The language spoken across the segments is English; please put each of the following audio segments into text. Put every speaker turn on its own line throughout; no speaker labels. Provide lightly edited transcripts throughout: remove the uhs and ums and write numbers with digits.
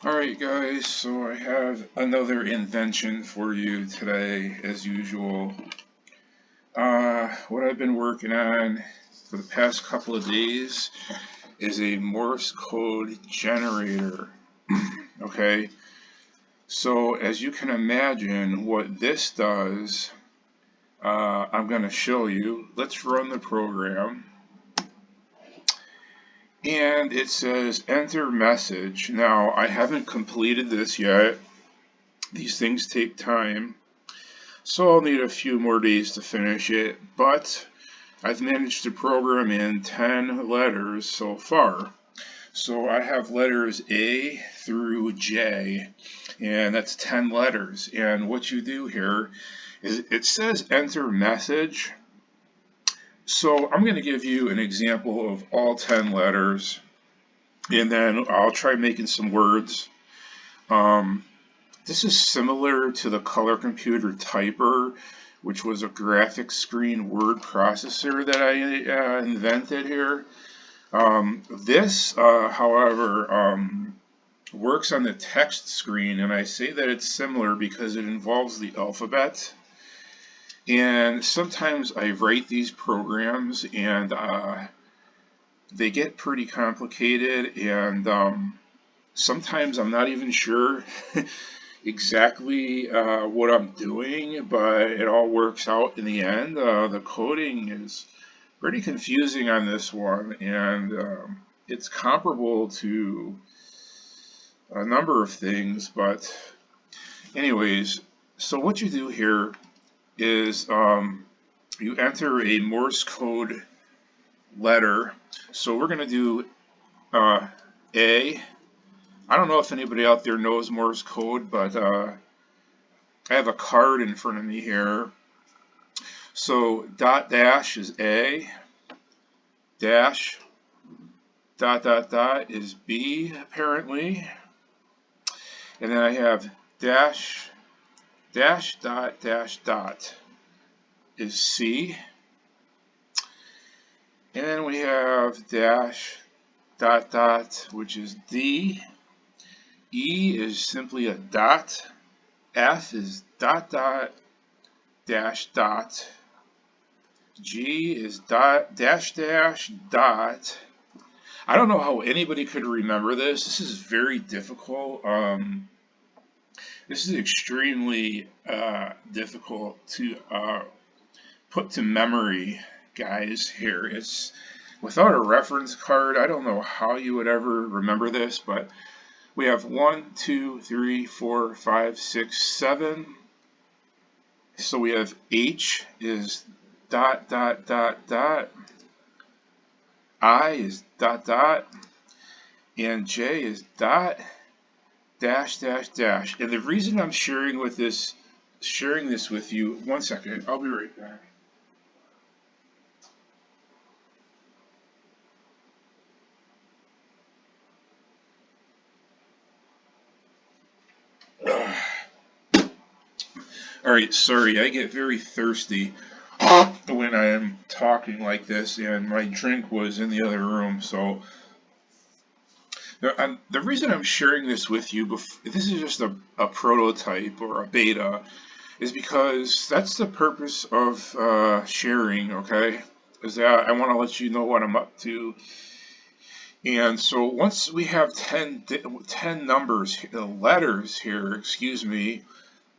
Alright guys, so I have another invention for you today as usual. What I've been working on for the past couple of days is a Morse code generator. Okay, so as you can imagine what this does, I'm going to show you. Let's run the program. And it says enter message. Now I haven't completed this yet. These things take time. So I'll need a few more days to finish it, but I've managed to program in 10 letters so far. So I have letters A through J, and that's 10 letters. And what you do here is it says enter message. So I'm going to give you an example of all 10 letters, and then I'll try making some words. This is similar to the color computer typer, which was a graphic screen word processor that I invented here. However, works on the text screen, and I say that it's similar because it involves the alphabet. And sometimes I write these programs, and they get pretty complicated, and sometimes I'm not even sure exactly what I'm doing, but it all works out in the end. The coding is pretty confusing on this one, and it's comparable to a number of things, but anyways, so what you do here is you enter a Morse code letter. So we're going to do A. I don't know if anybody out there knows Morse code, but I have a card in front of me here. So dot dash is A, dash dot dot dot is B apparently, and then I have dash dash dot dash dot is C, and then we have dash dot dot, which is D. E is simply a dot. F is dot dot dash dot. G is dot dash dash dot. I don't know how anybody could remember this. This is very difficult. This is extremely difficult to put to memory, guys. Here, it's without a reference card. I don't know how you would ever remember this, but we have 1, 2, 3, 4, 5, 6, 7. So we have H is dot dot dot dot. I is dot dot, and J is dot dash dash dash. And the reason I'm sharing this with you, one second, I'll be right back. Alright, sorry, I get very thirsty when I am talking like this, and my drink was in the other room, so the reason I'm sharing this with you, this is just a prototype or a beta, is because that's the purpose of sharing, okay? Is that I want to let you know what I'm up to. And so once we have 10 numbers, letters here, excuse me,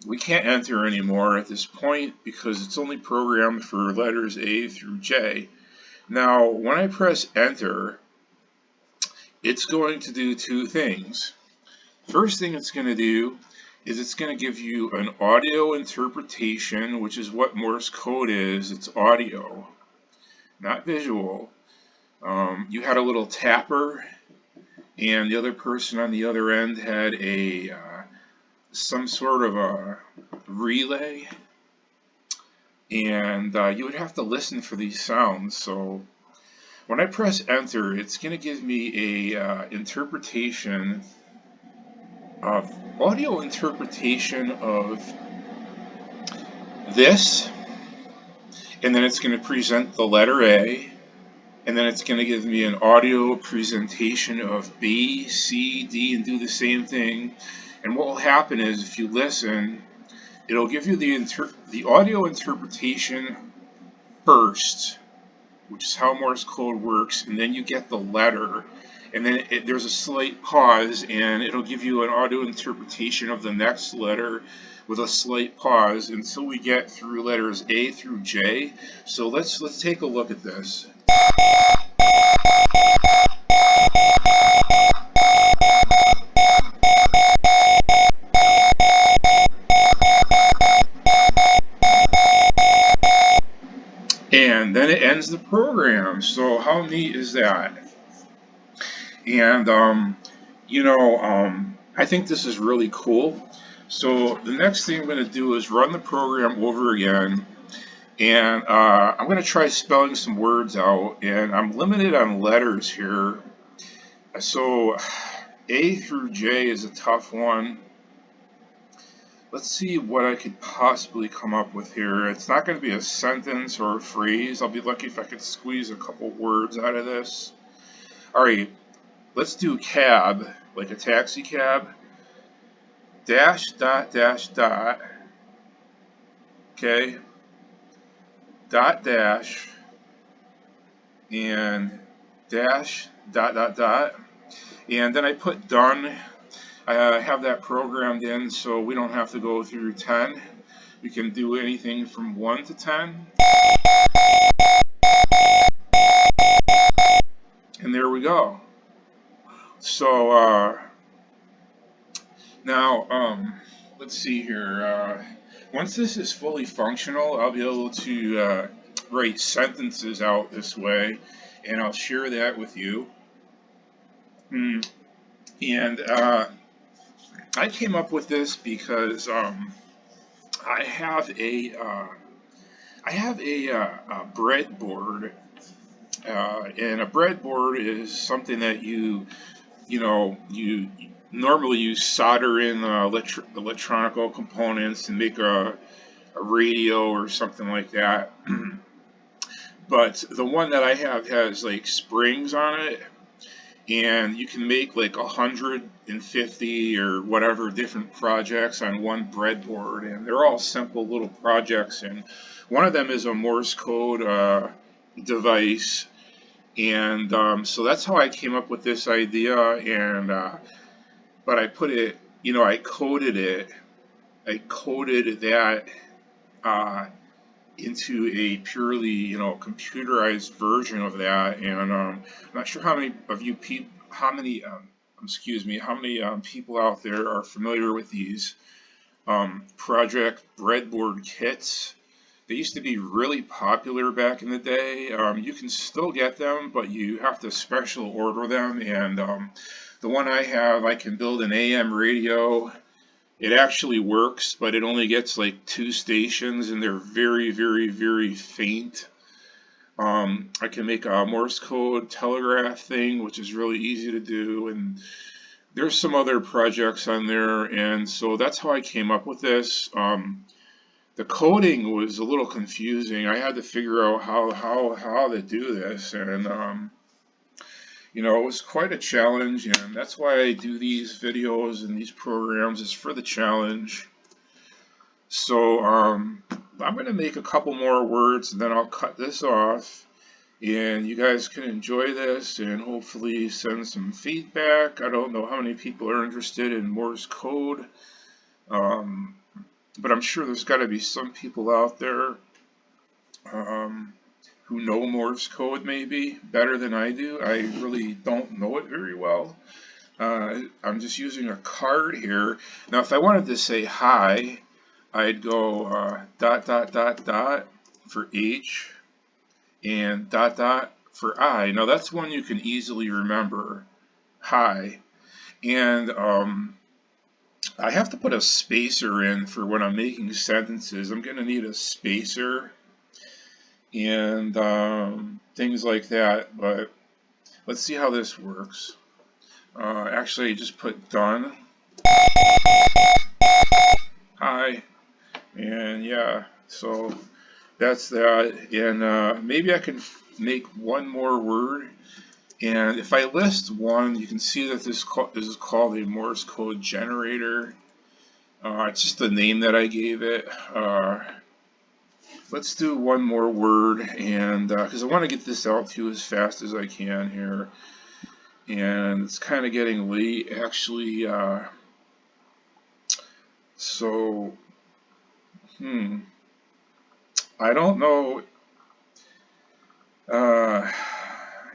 we can't enter anymore at this point because it's only programmed for letters A through J. Now, when I press enter, it's going to do two things. First thing it's going to do is it's going to give you an audio interpretation, which is what Morse code is. It's audio, not visual. You had a little tapper, and the other person on the other end had some sort of a relay, and you would have to listen for these sounds. So when I press enter, it's going to give me a audio interpretation of this, and then it's going to present the letter A, and then it's going to give me an audio presentation of B, C, D, and do the same thing. And what will happen is, if you listen, it'll give you the audio interpretation first, which is how Morse code works, and then you get the letter, and then there's a slight pause, and it'll give you an audio interpretation of the next letter with a slight pause until we get through letters A through J. So let's take a look at this. And then it ends the program. So how neat is that? And I think this is really cool. So the next thing I'm going to do is run the program over again, and I'm going to try spelling some words out, and I'm limited on letters here. So A through J is a tough one. Let's see what I could possibly come up with here. It's not going to be a sentence or a phrase. I'll be lucky if I could squeeze a couple words out of this. All right, let's do cab, like a taxi cab. Dash, dot, dash, dot. Okay. Dot, dash. And dash, dot, dot, dot. And then I put done. I have that programmed in so we don't have to go through 10. We can do anything from 1 to 10. And there we go. So now let's see here. Once this is fully functional, I'll be able to write sentences out this way, and I'll share that with you. And I came up with this because I have a breadboard, and a breadboard is something that you normally solder in electronical components and make a radio or something like that. But the one that I have has like springs on it, and you can make like 150 or whatever different projects on one breadboard, and they're all simple little projects. And one of them is a Morse code device, and so that's how I came up with this idea. And but I put it, I coded that into a purely, computerized version of that. And I'm not sure how many of you people, how many people out there are familiar with these project breadboard kits. They used to be really popular back in the day. You can still get them, but you have to special order them. And the one I have, I can build an AM radio. It actually works, but it only gets like 2 stations, and they're very, very, very faint. I can make a Morse code telegraph thing, which is really easy to do, and there's some other projects on there, and so that's how I came up with this. The coding was a little confusing. I had to figure out how to do this, and it was quite a challenge, and that's why I do these videos and these programs, is for the challenge. So I'm going to make a couple more words, and then I'll cut this off, and you guys can enjoy this and hopefully send some feedback. I don't know how many people are interested in Morse code, but I'm sure there's got to be some people out there who know Morse code maybe better than I do. I really don't know it very well. I'm just using a card here. Now if I wanted to say hi, I'd go dot dot dot dot for H and dot dot for I. Now that's one you can easily remember, hi. And I have to put a spacer in for when I'm making sentences. I'm going to need a spacer and things like that, but let's see how this works. Actually, I just put done. Hi. And yeah, so that's that. And maybe I can make one more word. And if I list one, you can see that this is called a Morse code generator. It's just the name that I gave it. Let's do one more word, and because I want to get this out to you as fast as I can here. And it's kind of getting late, actually. So, I don't know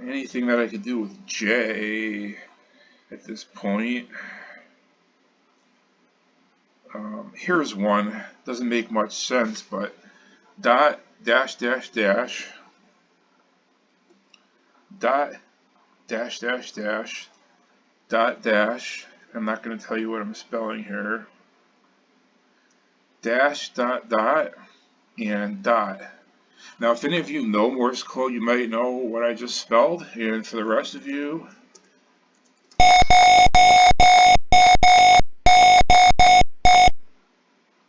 anything that I could do with J at this point. Here's one. Doesn't make much sense, but dot dash dash dash dot dash dash dash dot dash. I'm not going to tell you what I'm spelling here. Dash dot dot and dot. Now, if any of you know Morse code, you might know what I just spelled, and for the rest of you,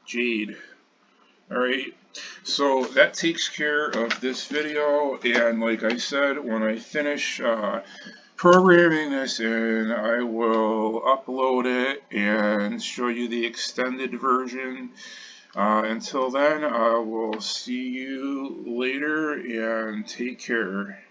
Jade. Alright, so that takes care of this video, and like I said, when I finish programming this in, I will upload it and show you the extended version. Until then, I will see you later, and take care.